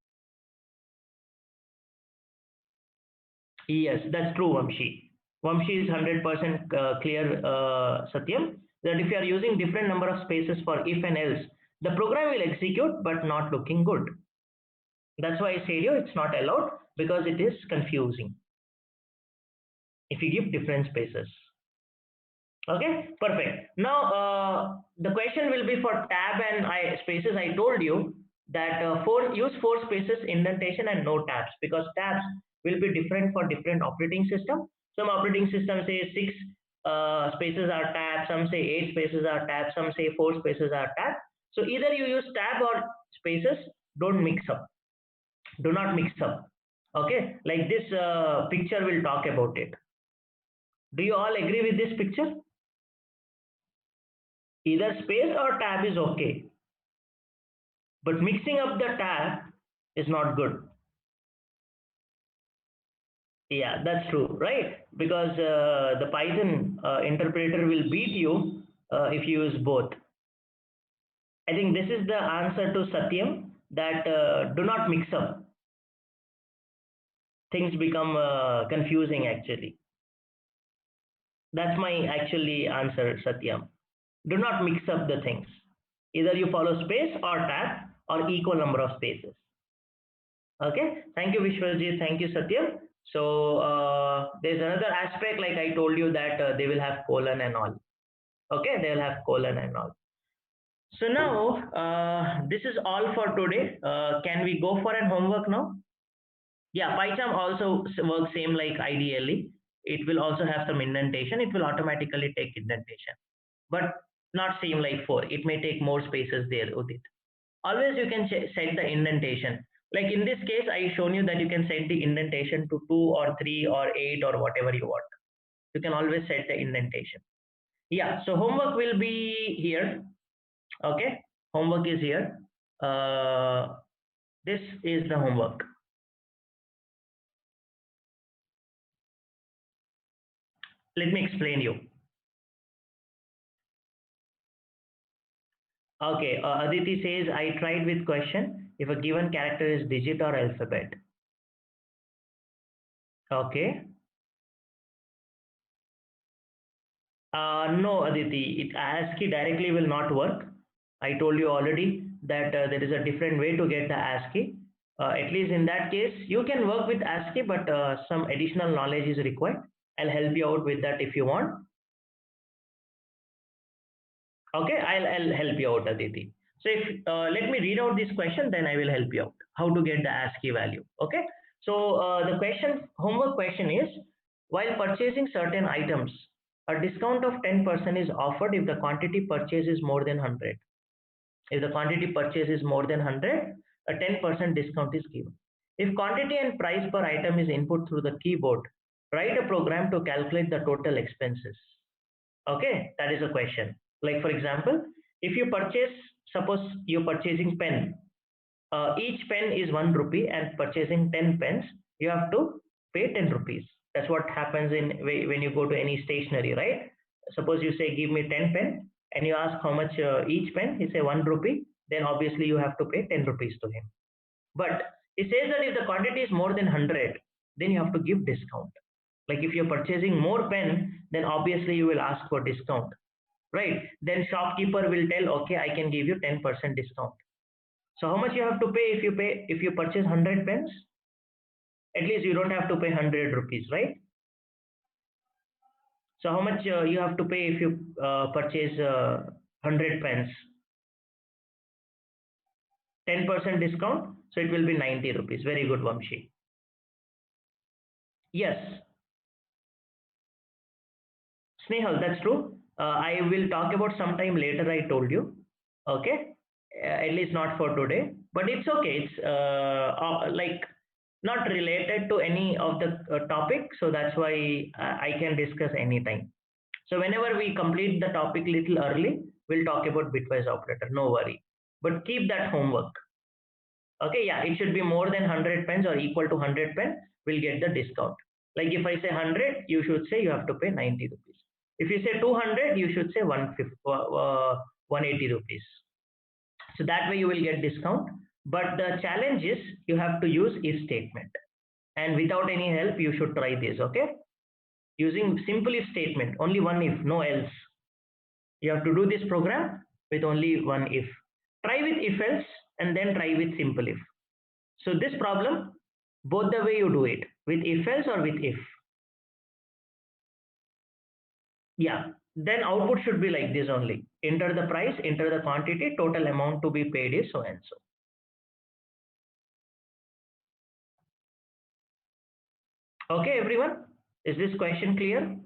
Yes, that's true, Vamshi. Vamshi is 100% clear, Satyam, that if you are using different number of spaces for if and else, the program will execute but not looking good. That's why I said you it's not allowed because it is confusing if you give different spaces. Okay, perfect. Now the question will be for tab and spaces. I told you that use 4 spaces indentation and no tabs because tabs will be different for different operating system. Some operating system say 6 spaces are tab, some say 8 spaces are tab, some say 4 spaces are tab. So either you use tab or spaces, don't mix up. Do not mix up. Okay, like this picture will talk about it. Do you all agree with this picture? Either space or tab is okay, but mixing up the tab is not good. Yeah, that's true, right? Because the Python interpreter will beat you if you use both. I think this is the answer to Satyam, that do not mix up. Things become confusing actually. That's my actually answer, Satyam. Do not mix up the things. Either you follow space or tab or equal number of spaces. Okay, thank you, Vishwajit. Thank you, Satyam. So there's another aspect, like I told you that they will have colon and all. Okay, they will have colon and all. So now this is all for today. Can we go for an homework now? Yeah, PyCharm also works same like ideally. It will also have some indentation. It will automatically take indentation, but not same like 4. It may take more spaces there, Udit. always you can set the indentation. Like in this case, I shown you that you can set the indentation to 2 or 3 or 8 or whatever you want. You can always set the indentation. Yeah, so homework will be here. Okay, homework is here. This is the homework. Let me explain you. Okay, Aditi says, I tried with question if a given character is digit or alphabet. Okay. No, Aditi, ASCII directly will not work. I told you already that there is a different way to get the ASCII. At least in that case, you can work with ASCII, but some additional knowledge is required. I'll help you out with that if you want. Okay, I'll help you out, Aditi. So if let me read out this question, then I will help you out. How to get the ASCII value? Okay. So the homework question is: while purchasing certain items, a discount of 10% is offered if the quantity purchased is more than 100. If the quantity purchased is more than 100, a 10% discount is given. If quantity and price per item is input through the keyboard, write a program to calculate the total expenses. Okay, that is a question. Like for example, if you purchase, suppose you're purchasing pen, each pen is 1 rupee and purchasing 10 pens, you have to pay 10 rupees. That's what happens in when you go to any stationery, right? Suppose you say give me 10 pen and you ask how much each pen, he say 1 rupee, then obviously you have to pay 10 rupees to him. But he says that if the quantity is more than 100, then you have to give discount. Like if you're purchasing more pen, then obviously you will ask for discount, right? Then shopkeeper will tell, okay, I can give you 10% discount. So how much you have to pay if you purchase 100 pens? At least you don't have to pay 100 rupees, right? So how much you have to pay if you purchase 100 pens? 10% discount, so it will be 90 rupees. Very good, Vamshi. Yes, Snehal, that's true. I will talk about sometime later, I told you. Okay, at least not for today, but it's okay. It's like not related to any of the topic, so that's why I can discuss anytime. So whenever we complete the topic little early, we'll talk about bitwise operator. No worry, but keep that homework. Okay, yeah, it should be more than 100 pens or equal to 100 pen. We'll get the discount. Like if I say 100, you should say you have to pay 90 rupees. If you say 200, you should say 180 rupees. So that way you will get discount. But the challenge is you have to use if statement. And without any help, you should try this, okay? Using simple if statement, only one if, no else. You have to do this program with only one if. Try with if else and then try with simple if. So this problem, both the way you do it, with if else or with if. Yeah, then output should be like this only. Enter the price, enter the quantity, total amount to be paid is so and so. Okay, everyone, is this question clear?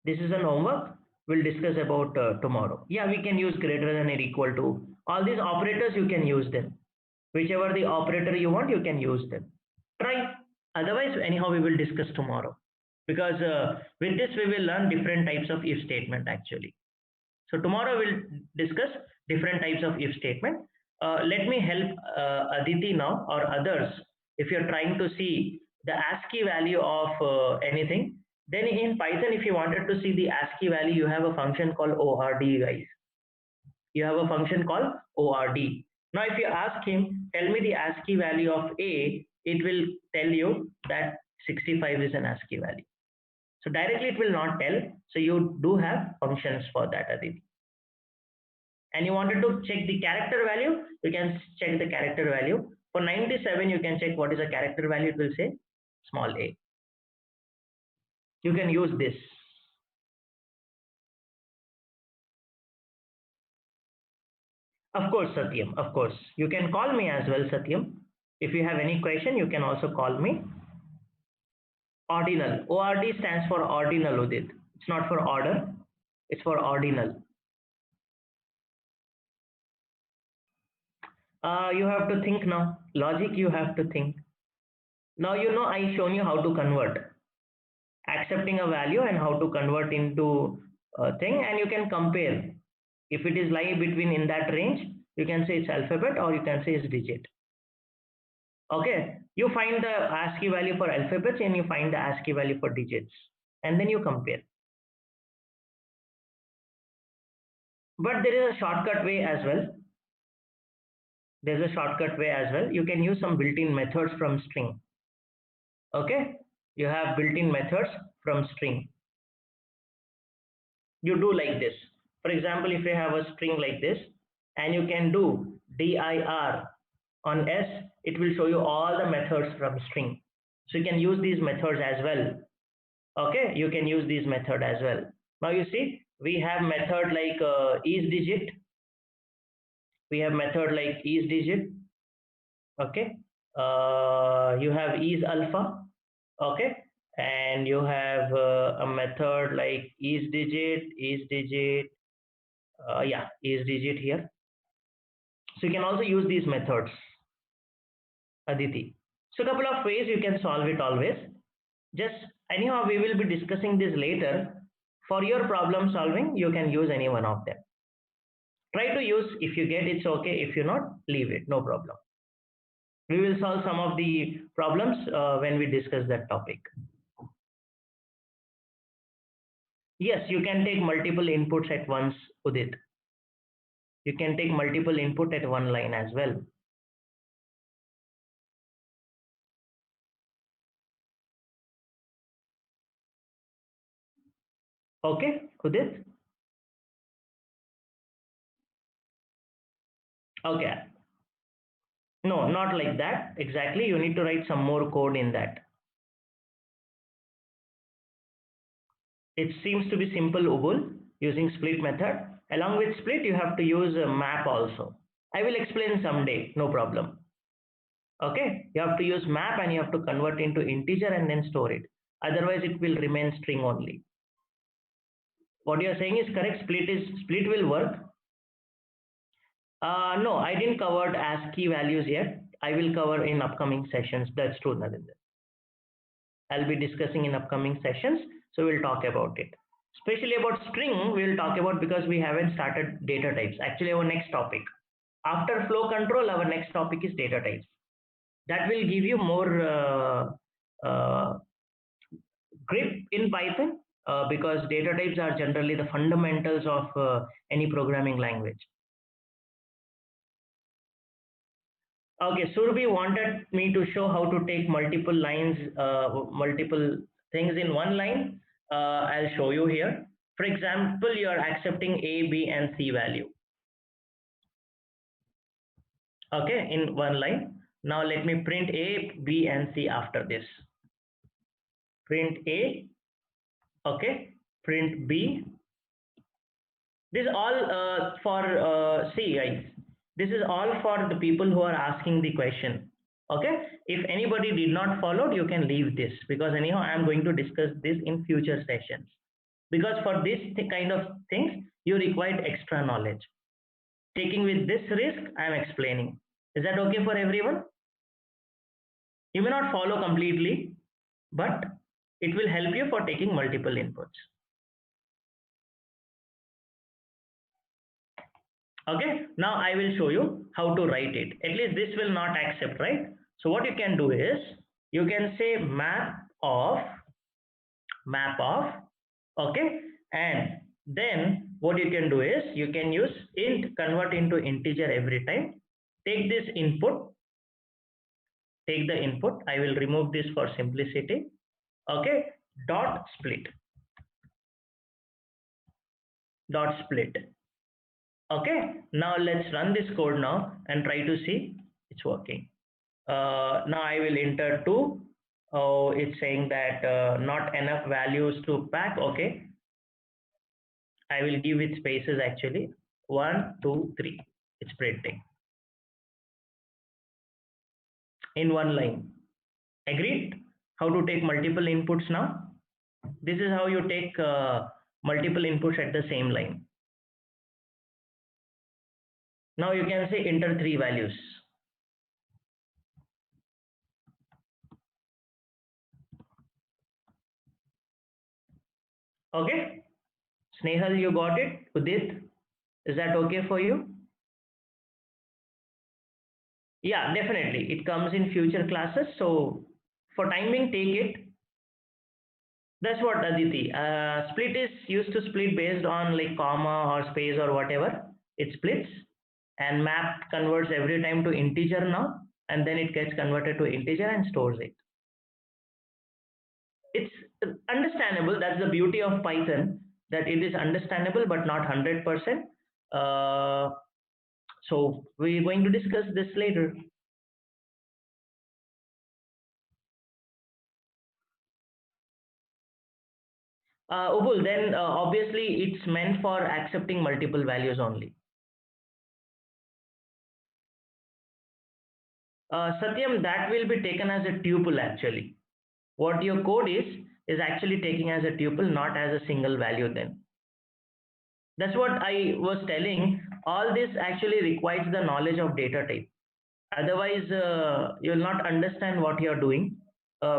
This is an homework. We'll discuss about tomorrow. Yeah, we can use greater than or equal to. All these operators, you can use them. Whichever the operator you want, you can use them. Try. Otherwise, anyhow, we will discuss tomorrow. Because with this, we will learn different types of if statement actually. So tomorrow we'll discuss different types of if statement. Let me help Aditi now or others. If you're trying to see the ASCII value of anything, then in Python, if you wanted to see the ASCII value, you have a function called ORD, guys. You have a function called ORD. Now, if you ask him, tell me the ASCII value of A, it will tell you that 65 is an ASCII value. So directly it will not tell. So you do have functions for that, Aditi. And you wanted to check the character value, you can check the character value. For 97, you can check what is the character value, it will say small a. You can use this. Of course, Satyam, of course. You can call me as well, Satyam. If you have any question, you can also call me. Ordinal. ORD stands for ordinal, Udit. It's not for order, it's for ordinal. You have to think now. Logic, you have to think. Now you know I shown you how to convert, accepting a value and how to convert into a thing, and you can compare. If it is lie between in that range, you can say it's alphabet or you can say it's digit. Okay, you find the ASCII value for alphabets and you find the ASCII value for digits, and then you compare. But there is a shortcut way as well. There's a shortcut way as well. You can use some built-in methods from string. Okay, you have built-in methods from string. You do like this. For example, if you have a string like this and you can do dir on s, it will show you all the methods from string. So you can use these methods as well. Okay, you can use these method as well. Now you see we have method like isDigit. We have method like isDigit. Okay, you have isAlpha. Okay, and you have a method like isDigit, yeah, isDigit here. So you can also use these methods, Aditi. So a couple of ways you can solve it always. Just anyhow, we will be discussing this later. For your problem solving, you can use any one of them. Try to use. If you get it's okay. If you not, leave it. No problem. We will solve some of the problems when we discuss that topic. Yes, you can take multiple inputs at once, Udit. You can take multiple input at one line as well. Okay, Udit? Okay. No, not like that. Exactly. You need to write some more code in that. It seems to be simple UBUL using split method. Along with split, you have to use a map also. I will explain someday, no problem. Okay, you have to use map and you have to convert into integer and then store it. Otherwise, it will remain string only. What you are saying is correct. Split will work. No, I didn't cover ASCII values yet. I will cover in upcoming sessions. That's true, Narendra. I'll be discussing in upcoming sessions, so we'll talk about it. Especially about string, we'll talk about because we haven't started data types. Actually, our next topic. After flow control, our next topic is data types. That will give you more grip in Python because data types are generally the fundamentals of any programming language. Okay, Surabhi wanted me to show how to take multiple lines, multiple things in one line. I'll show you here. For example, you are accepting A, B, and C value. Okay, in one line. Now let me print A, B, and C after this. Print A, okay, print B. This is all for C, guys. This is all for the people who are asking the question. Okay, if anybody did not follow, you can leave this because anyhow I am going to discuss this in future sessions. Because for this kind of things, you require extra knowledge. Taking with this risk, I am explaining. Is that okay for everyone? You may not follow completely, but it will help you for taking multiple inputs. Okay, now I will show you how to write it. At least this will not accept, right? So what you can do is you can say map of, okay, and then what you can do is you can use int convert into integer every time. Take this input, take the input. I will remove this for simplicity. Okay, dot split. Okay, now let's run this code now and try to see it's working. Now I will enter 2. Oh, it's saying that not enough values to pack. Okay, I will give it spaces actually. 1, 2, 3. It's printing in one line. Agreed? How to take multiple inputs now? This is how you take multiple inputs at the same line. Now you can say enter 3 values. Okay, Snehal, you got it? Udit, is that okay for you? Yeah, definitely. It comes in future classes. So for timing, take it. That's what, Aditi. Split is used to split based on like comma or space or whatever. It splits, and map converts every time to integer now, and then it gets converted to integer and stores it. It's understandable. That's the beauty of Python, that it is understandable but not 100%. So we're going to discuss this later. Ubul, then obviously it's meant for accepting multiple values only. Satyam, that will be taken as a tuple actually. What your code is actually taking as a tuple, not as a single value then. That's what I was telling. All this actually requires the knowledge of data type. Otherwise, you will not understand what you are doing.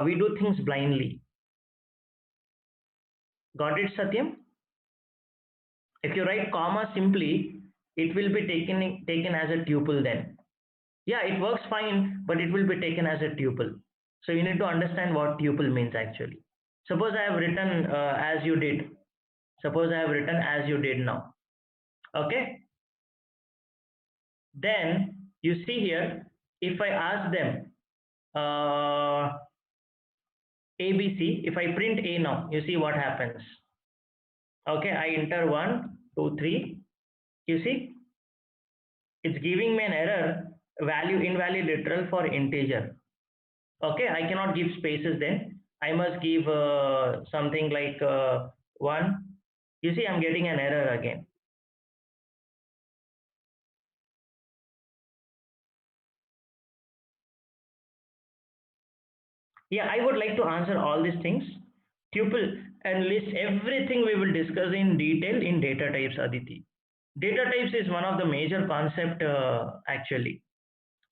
We do things blindly. Got it, Satyam? If you write comma simply, it will be taken as a tuple then. Yeah, it works fine, but it will be taken as a tuple. So you need to understand what tuple means actually. Suppose I have written as you did. Suppose I have written as you did now. Okay. Then you see here, if I ask them ABC, if I print A now, you see what happens. Okay, I enter 1, 2, 3. You see, it's giving me an error, value invalid literal for integer. Okay, I cannot give spaces then. I must give something like 1. You see, I'm getting an error again. Yeah, I would like to answer all these things. Tuple and list everything we will discuss in detail in data types, Aditi. Data types is one of the major concept actually.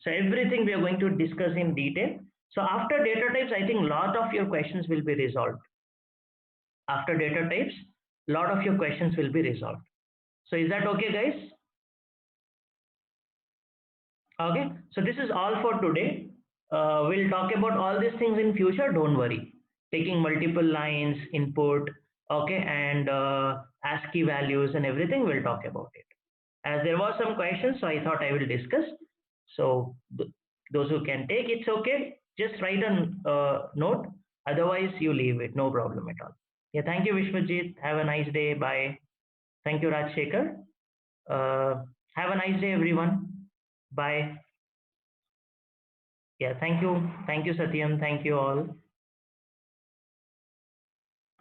So everything we are going to discuss in detail. So after data types, I think a lot of your questions will be resolved. After data types, a lot of your questions will be resolved. So is that okay, guys? Okay, so this is all for today. We'll talk about all these things in future. Don't worry. Taking multiple lines, input, okay, and ASCII values and everything. We'll talk about it. As there was some questions, so I thought I will discuss. So those who can take, it's okay. Just write a note. Otherwise, you leave it. No problem at all. Yeah. Thank you, Vishwajit. Have a nice day. Bye. Thank you, Rajshekhar. Have a nice day, everyone. Bye. Yeah, thank you. Thank you, Satyam. Thank you all.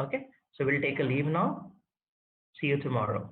Okay, so we'll take a leave now. See you tomorrow.